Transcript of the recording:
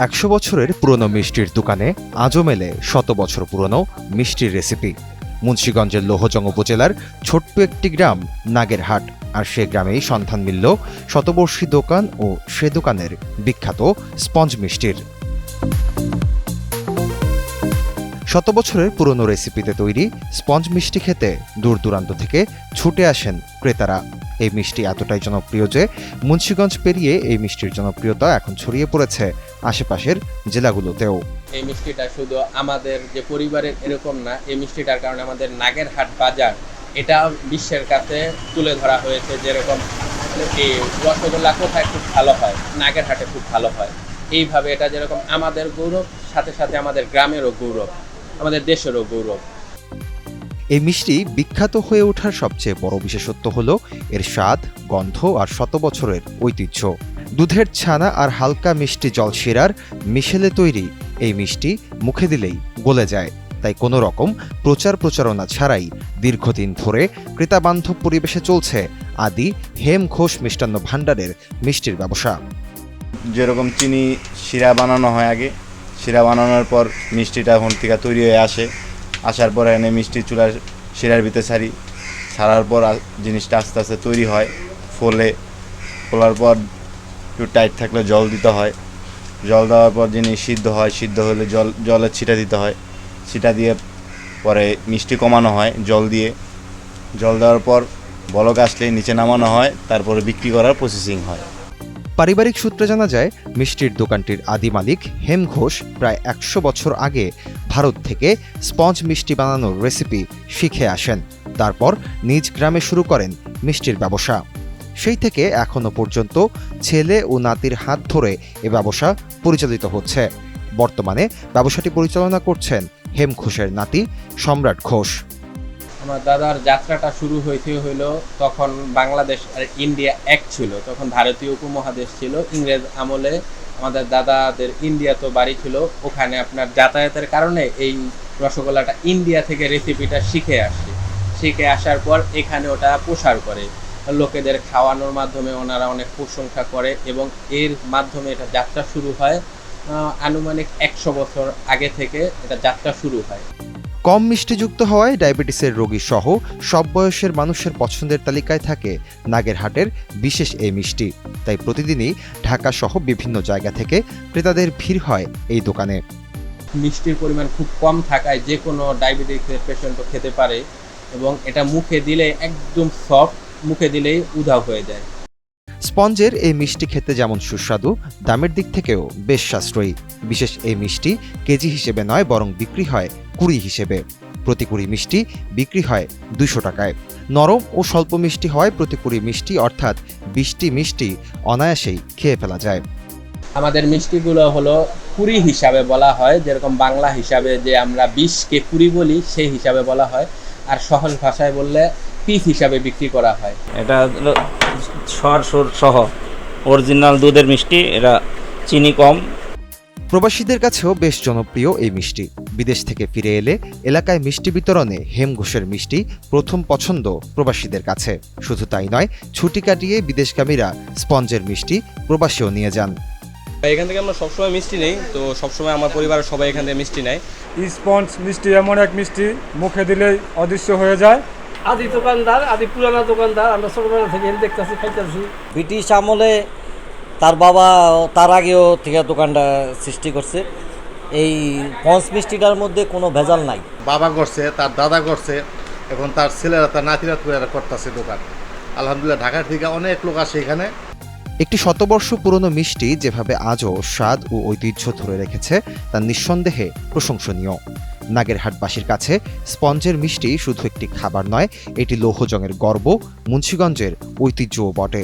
100 বছরের পুরনো মিষ্টির দোকানে আজও মেলে শত বছর পুরনো মিষ্টির রেসিপি। মুন্সিগঞ্জের লোহজং উপজেলার ছোট্ট একটি গ্রাম নাগেরহাট, আর সে গ্রামেই সন্ধান মিলল শতবর্ষী দোকান ও সে দোকানের বিখ্যাত স্পঞ্জ মিষ্টির। শত বছরের পুরনো রেসিপিতে তৈরি স্পঞ্জ মিষ্টি খেতে দূর দূরান্ত থেকে ছুটে আসেন ক্রেতারা। এই মিষ্টি এতটাই জনপ্রিয় যে মুন্সিগঞ্জ পেরিয়ে এই মিষ্টির জনপ্রিয়তা এখন ছড়িয়ে পড়েছে আশেপাশের জেলাগুলোতেও। এই মিষ্টিটা শুধু আমাদের যে পরিবারের এরকম না, এই মিষ্টিটার কারণে আমাদের নাগেরহাট বাজার এটা বিশ্বের কাছে তুলে ধরা হয়েছে। যেরকম এই রসগোল্লা কোথায় খুব ভালো হয়, নাগেরহাটে খুব ভালো হয়। এইভাবে এটা যেরকম আমাদের গৌরব, সাথে সাথে আমাদের গ্রামেরও গৌরব, আমাদের দেশেরও গৌরব। এই মিষ্টি বিখ্যাত হয়ে ওঠার সবচেয়ে বড় বিশেষত্ব হলো এর স্বাদ, গন্ধ আর শত বছরের ঐতিহ্য। দুধের ছানা আর হালকা মিষ্টি জলশিরার মিশেলে তৈরি এই মিষ্টি মুখে দিলেই গলে যায়। তাই কোনো রকম প্রচারণা ছাড়াই দীর্ঘদিন ধরে ক্রেতাবান্ধব পরিবেশে চলছে আদি হেম ঘোষ মিষ্টান্ন ভাণ্ডারের মিষ্টির ব্যবসা। যেরকম চিনি শিরা বানানো হয়, আগে শিরা বানানোর পর মিষ্টিটা ওখান থেকে তৈরি হয়ে আসার পর এনে মিষ্টি চুলার শিরার ভিতরে ছাড়ার পর জিনিসটা আস্তে আস্তে তৈরি হয়। ফোলার পর একটু টাইট থাকলে জল দিতে হয়। জল দেওয়ার পর জিনিস সিদ্ধ হয়, সিদ্ধ হলে জলের ছিটা দিতে হয়। ছিটা দিয়ে পরে মিষ্টি কমানো হয় জল দেওয়ার পর বলক আসলে নিচে নামানো হয়, তারপরে বিক্রি করার প্রসেসিং হয়। পারিবারিক সূত্রে জানা যায়, মিষ্টির দোকানটির আদি মালিক হেম ঘোষ প্রায় 100 বছর আগে ভারত থেকে স্পঞ্জ মিষ্টি বানানোর রেসিপি শিখে আসেন। তারপর নিজ গ্রামে শুরু করেন মিষ্টির ব্যবসা। সেই থেকে এখনো পর্যন্ত ছেলে ও নাতির হাত ধরে এ ব্যবসা পরিচালিত হচ্ছে। বর্তমানে ব্যবসাটি পরিচালনা করছেন হেম ঘোষের নাতি সম্রাট ঘোষ। আমার দাদার যাত্রাটা শুরু হইলো তখন বাংলাদেশ আর ইন্ডিয়া এক ছিল, তখন ভারতীয় উপমহাদেশ ছিল। ইংরেজ আমলে আমাদের দাদাদের ইন্ডিয়া তো বাড়ি ছিল, ওখানে আপনার যাতায়াতের কারণে এই রসগোল্লাটা ইন্ডিয়া থেকে রেসিপিটা শিখে আসার পর এখানে ওটা প্রসার করে, লোকেদের খাওয়ানোর মাধ্যমে ওনারা অনেক প্রশংসা করে এবং এর মাধ্যমে এটা যাত্রা শুরু হয়। আনুমানিক 100 বছর আগে থেকে এটা যাত্রা শুরু হয়। কম মিষ্টিযুক্ত হওয়ায় ডায়াবেটিসের রোগী সহ সব বয়সের মানুষের পছন্দের তালিকায় থাকে নাগেরহাটের বিশেষ এই মিষ্টি। তাই প্রতিদিনই ঢাকা সহ বিভিন্ন জায়গা থেকে ক্রেতাদের ভিড় হয় এই দোকানে। মিষ্টির পরিমাণ খুব কম থাকায় যে কোনো ডায়াবেটিসের পেশেন্টও খেতে পারে এবং এটা মুখে দিলে একদম সফট, মুখে দিলেই উধাও হয়ে যায়। স্পঞ্জের এই মিষ্টি খেতে যেমন সুস্বাদু, দামের দিক থেকেও বেশ সাশ্রয়ী। বিশেষ এই মিষ্টি কেজি হিসেবে নয়, বরং বিক্রি হয় কুড়ি হিসেবে। প্রতি কুড়ি মিষ্টি বিক্রি হয় 200 টাকায়। নরম ও স্বল্প মিষ্টি হয় প্রতি কুড়ি মিষ্টি, অর্থাৎ 20টি মিষ্টি অনায়াসেই খেয়ে ফেলা যায়। আমাদের মিষ্টিগুলো হলো কুড়ি হিসাবে বলা হয়, যেরকম বাংলা হিসাবে যে আমরা 20কে কুড়ি বলি সেই হিসাবে বলা হয়, আর সহজ ভাষায় বললে পিস হিসাবে বিক্রি করা হয়। এটা সুর সহ অরিজিনাল দুধের মিষ্টি, এটা চিনি কম। প্রবাসীদের কাছেও বেশ জনপ্রিয় এই মিষ্টি। বিদেশ থেকে ফিরে এলে এলাকায় মিষ্টি বিতরণে হেম ঘোষের মিষ্টি প্রথম পছন্দ প্রবাসীদের কাছে। শুধু তাই নয়, ছুটি কাটিয়ে বিদেশগামীরা স্পঞ্জের মিষ্টি প্রবাসীও নিয়ে যান। এখান থেকে আমরা সবসময় মিষ্টি নেই, তো সবসময় আমার পরিবারের সবাই এখান থেকে মিষ্টি নেয়। স্পঞ্জ মিষ্টি এমন এক মিষ্টি, মুখে দিলেই অদৃশ্য হয়ে যায়। আদি দোকানদার, আদি পুরানা দোকানদার, আমরা ছোটবেলা থেকে দেখতেছি, খাইতেছি। ব্রিটিশ আমলে তার বাবা তার আগেও থেকে দোকানটা সৃষ্টি করছে। এই স্পঞ্জ মিষ্টিটার মধ্যে কোনো ভেজাল নাই। বাবা করছে, তার দাদা করছে, এখন তার ছেলেরা, তার নাতিরা করতেছে দোকান। আলহামদুলিল্লাহ, ঢাকার থেকে অনেক লোক আসে এখানে। একটি শতবর্ষ পুরনো মিষ্টি যেভাবে আজও স্বাদ ও ঐতিহ্য ধরে রেখেছে তা নিঃসন্দেহে প্রশংসনীয়। নাগেরহাটবাসীর কাছে স্পঞ্জের মিষ্টি শুধু একটি খাবার নয়, এটি লৌহজংয়ের গর্ব, মুন্সিগঞ্জের ঐতিহ্যও বটে।